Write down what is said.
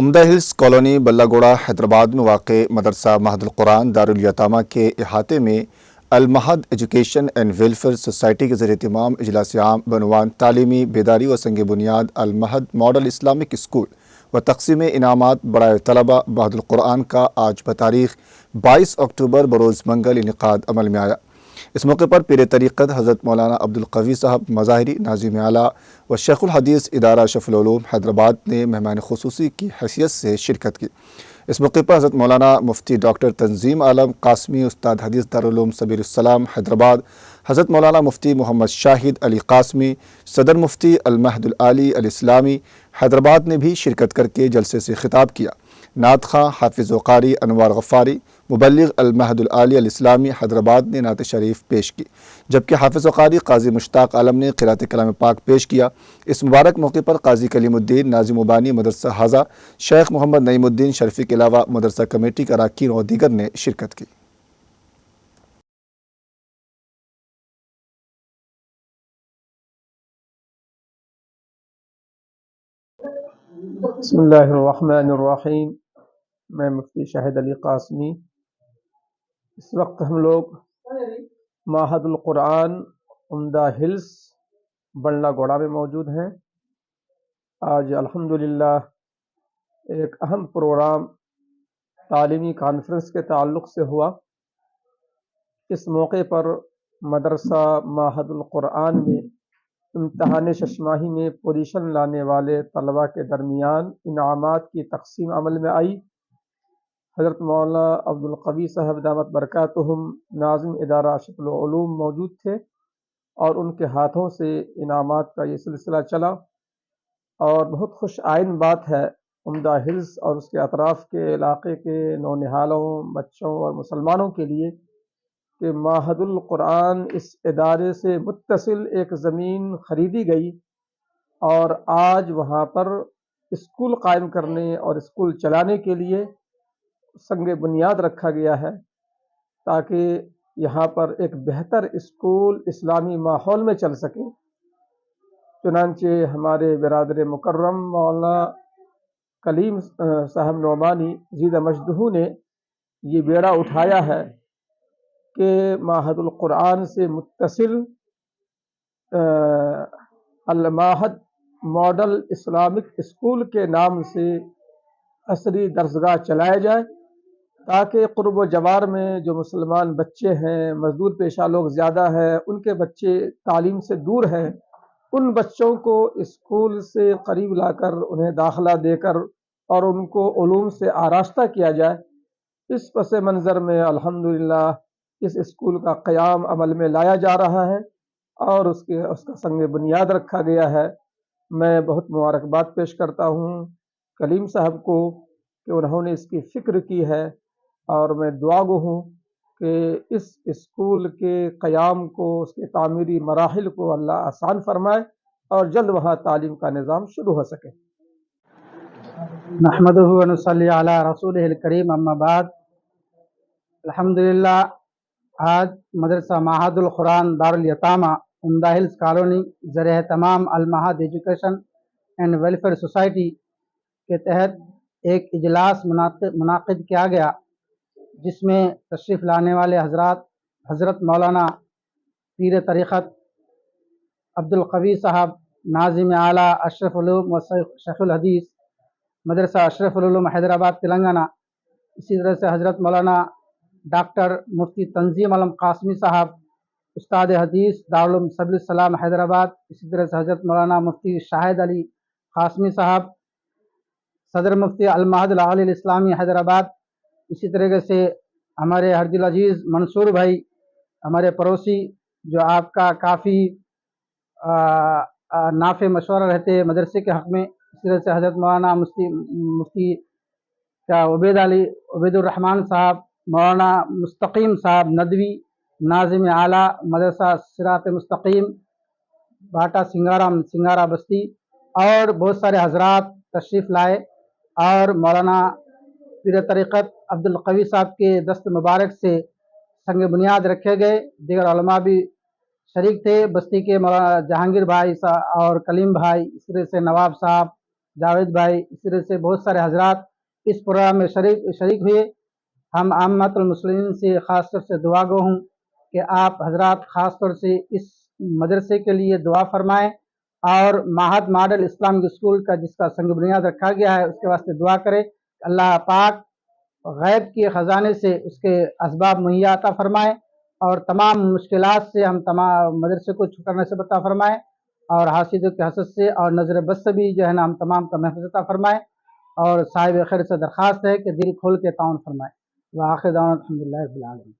عمدہ Hills colony بلہ Hyderabad میں واقع مدرسہ مہد القرآن دارالیتامہ کے احاطے میں المہد ایجوکیشن اینڈ ویلفیئر سوسائٹی کے زیر اہتمام اجلاس عام بعنوان تعلیمی بیداری و سنگ بنیاد المہد ماڈل اسلامک اسکول و تقسیم انعامات برائے طلبہ مہد القرآن کا آج بتاریخ 22 اکتوبر بروز منگل انعقاد عمل میں آیا۔ اس موقع پر پیر طریقت حضرت مولانا عبدالقوی صاحب مظاہری ناظم اعلیٰ و شیخ الحدیث ادارہ اشرف العلوم حیدرآباد نے مہمان خصوصی کی حیثیت سے شرکت کی۔ اس موقع پر حضرت مولانا مفتی ڈاکٹر تنظیم عالم قاسمی استاد حدیث دارالعلوم سبیل السلام حیدرآباد، حضرت مولانا مفتی محمد شاہد علی قاسمی صدر مفتی المہد العالی الاسلامی حیدرآباد نے بھی شرکت کر کے جلسے سے خطاب کیا۔ نعت خواں حافظ و قاری انوار غفاری مبلغ المہد العالی الاسلامی حیدرآباد نے نعت شریف پیش کی، جبکہ حافظ و قاری قاضی مشتاق عالم نے قرأت کلام پاک پیش کیا۔ اس مبارک موقع پر قاضی کلیم الدین ناظم و بانی مدرسہ حاضہ شیخ محمد نعیم الدین شرفی کے علاوہ مدرسہ کمیٹی کے اراکین اور دیگر نے شرکت کی۔ بسم اللہ الرحمن الرحیم۔ میں مفتی شاہد علی قاسمی۔ اس وقت ہم لوگ معہد القرآن عمدہ ہلز بنڈلہ گوڑا میں موجود ہیں۔ آج الحمدللہ ایک اہم پروگرام تعلیمی کانفرنس کے تعلق سے ہوا۔ اس موقع پر مدرسہ معہد القرآن میں امتحان ششماہی میں پوزیشن لانے والے طلباء کے درمیان انعامات کی تقسیم عمل میں آئی۔ حضرت مولانا عبدالقوی صاحب دامت برکاتہم ناظم ادارہ اشرف العلوم موجود تھے اور ان کے ہاتھوں سے انعامات کا یہ سلسلہ چلا، اور بہت خوش آئند بات ہے عمدہ ہلز اور اس کے اطراف کے علاقے کے نونہالوں، بچوں اور مسلمانوں کے لیے کہ معہد القرآن اس ادارے سے متصل ایک زمین خریدی گئی اور آج وہاں پر اسکول قائم کرنے اور اسکول چلانے کے لیے سنگ بنیاد رکھا گیا ہے، تاکہ یہاں پر ایک بہتر اسکول اسلامی ماحول میں چل سکے۔ چنانچہ ہمارے برادر مکرم مولانا کلیم صاحب نعمانی زیدہ مجدہ نے یہ بیڑا اٹھایا ہے کہ معہد القرآن سے متصل المعہد ماڈل اسلامک اسکول کے نام سے عصری درسگاہ چلائے جائے، تاکہ قرب و جوار میں جو مسلمان بچے ہیں، مزدور پیشہ لوگ زیادہ ہیں، ان کے بچے تعلیم سے دور ہیں، ان بچوں کو اسکول سے قریب لا کر انہیں داخلہ دے کر اور ان کو علوم سے آراستہ کیا جائے۔ اس پس منظر میں الحمدللہ اس اسکول کا قیام عمل میں لایا جا رہا ہے اور اس کا سنگ بنیاد رکھا گیا ہے۔ میں بہت مبارکباد پیش کرتا ہوں کلیم صاحب کو کہ انہوں نے اس کی فکر کی ہے، اور میں دعا گو ہوں کہ اس اسکول کے قیام کو، اس کے تعمیری مراحل کو اللہ آسان فرمائے اور جلد وہاں تعلیم کا نظام شروع ہو سکے۔ نحمدہ و نصلی علی رسولہ الکریم، اما بعد۔ الحمدللہ آج مدرسہ معہد القرآن دارالیتامہ عمدہ ہلز کالونی زیر اہتمام المہد ایجوکیشن اینڈ ویلفیئر سوسائٹی کے تحت ایک اجلاس منعقد کیا گیا، جس میں تشریف لانے والے حضرات حضرت مولانا پیر طریقت عبدالقوی صاحب ناظم اعلیٰ اشرف العلوم و شیخ الحدیث مدرسہ اشرف العلوم حیدرآباد تلنگانہ، اسی طرح سے حضرت مولانا ڈاکٹر مفتی تنظیم عالم قاسمی صاحب استاد حدیث دارالعلوم سبیل السلام حیدرآباد، اسی طرح سے حضرت مولانا مفتی شاہد علی قاسمی صاحب صدر مفتی المہد العالی الاسلامی حیدرآباد، اسی طریقے سے ہمارے ہردل عزیز منصور بھائی ہمارے پڑوسی جو آپ کا کافی نافع مشورہ رہتے مدرسے کے حق میں، اسی طرح سے حضرت مولانا مفتی عبید الرحمن صاحب، مولانا مستقیم صاحب ندوی ناظم اعلیٰ مدرسہ صراط مستقیم باٹا سنگارا بستی، اور بہت سارے حضرات تشریف لائے، اور مولانا پیر طریقت عبدالقوی صاحب کے دست مبارک سے سنگ بنیاد رکھے گئے۔ دیگر علماء بھی شریک تھے، بستی کے مولانا جہانگیر بھائی اور کلیم بھائی، اس طرح سے نواب صاحب جاوید بھائی، اس طرح سے بہت سارے حضرات اس پروگرام میں شریک ہوئے۔ ہم عامت المسلمین سے خاص طور سے دعا گو ہوں کہ آپ حضرات خاص طور سے اس مدرسے کے لیے دعا فرمائیں، اور معہد ماڈل اسلامک اسکول کا جس کا سنگ بنیاد رکھا گیا ہے اس کے واسطے دعا کریں۔ اللہ پاک غیب کے خزانے سے اس کے اسباب مہیا عطا فرمائے، اور تمام مشکلات سے ہم تمام مدرسے کو چھٹانے سے عطا فرمائے، اور حاسدوں کے حسد سے اور نظر بد سے بھی جو ہے نا ہم تمام کا محفوظ عطا فرمائے، اور صاحب خیر سے درخواست ہے کہ دل کھول کے تعاون فرمائے۔ وآخر دعوانا الحمدللہ رب العالمین۔